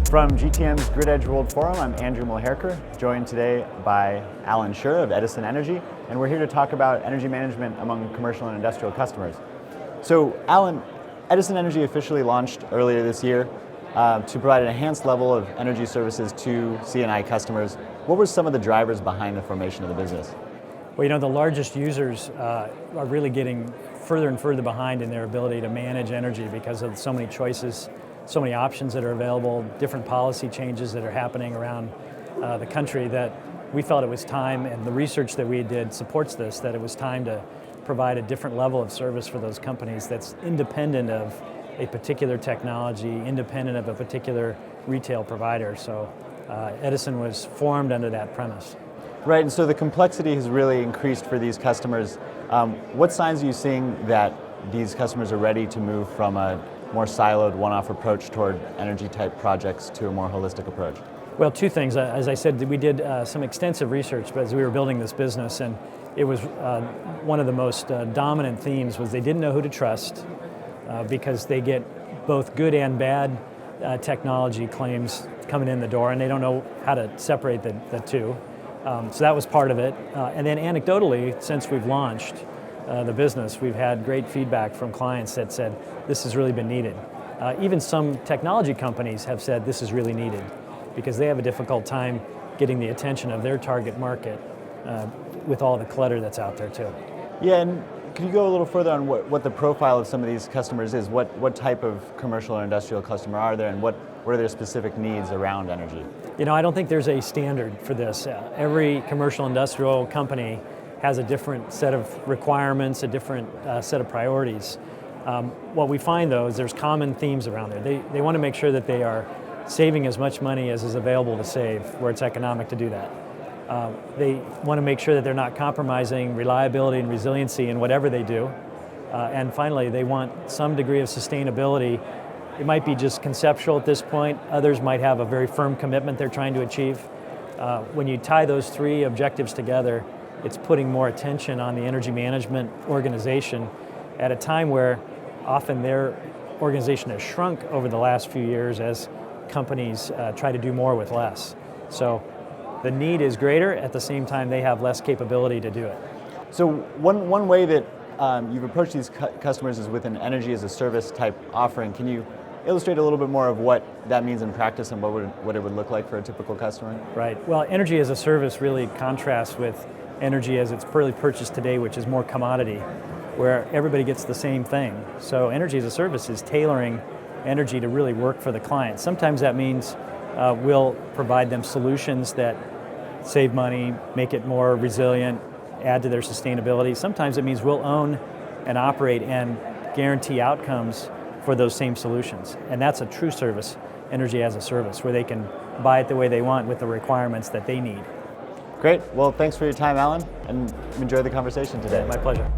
From GTM's Grid Edge World Forum, I'm Andrew Mulherker, joined today by Allan Schurr of Edison Energy, and we're here to talk about energy management among commercial and industrial customers. So, Allan, Edison Energy officially launched earlier this year to provide an enhanced level of energy services to C&I customers. What were some of the drivers behind the formation of the business? Well, you know, the largest users are really getting further and further behind in their ability to manage energy because of so many choices, so many options that are available, different policy changes that are happening around the country, that we felt it was time, and the research that we did supports this, that it was time to provide a different level of service for those companies that's independent of a particular technology, independent of a particular retail provider. So Edison was formed under that premise. Right, and so the complexity has really increased for these customers. What signs are you seeing that these customers are ready to move from a more siloed, one-off approach toward energy-type projects to a more holistic approach? Well, two things. As I said, we did some extensive research as we were building this business, and it was one of the most dominant themes was they didn't know who to trust because they get both good and bad technology claims coming in the door, and they don't know how to separate the two. So that was part of it. And then anecdotally, since we've launched the business, we've had great feedback from clients that said, this has really been needed. Even some technology companies have said this is really needed because they have a difficult time getting the attention of their target market with all the clutter that's out there too. Yeah, and can you go a little further on what the profile of some of these customers is? What type of commercial or industrial customer are there, and what are their specific needs around energy? You know, I don't think there's a standard for this. Every commercial industrial company has a different set of requirements, a different set of priorities. What we find though is there's common themes around there. They want to make sure that they are saving as much money as is available to save where it's economic to do that. They want to make sure that they're not compromising reliability and resiliency in whatever they do. And finally, they want some degree of sustainability. It might be just conceptual at this point. Others might have a very firm commitment they're trying to achieve. When you tie those three objectives together, it's putting more attention on the energy management organization at a time where often their organization has shrunk over the last few years as companies try to do more with less. So the need is greater, at the same time they have less capability to do it. So one way that you've approached these customers is with an energy as a service type offering. Can you illustrate a little bit more of what that means in practice and what it would look like for a typical customer? Right. Well, energy as a service really contrasts with energy as it's really purchased today, which is more commodity, where everybody gets the same thing. So energy as a service is tailoring energy to really work for the client. Sometimes that means we'll provide them solutions that save money, make it more resilient, add to their sustainability. Sometimes it means we'll own and operate and guarantee outcomes for those same solutions. And that's a true service, energy as a service, where they can buy it the way they want with the requirements that they need. Great. Well, thanks for your time, Allan, and enjoy the conversation today. My pleasure.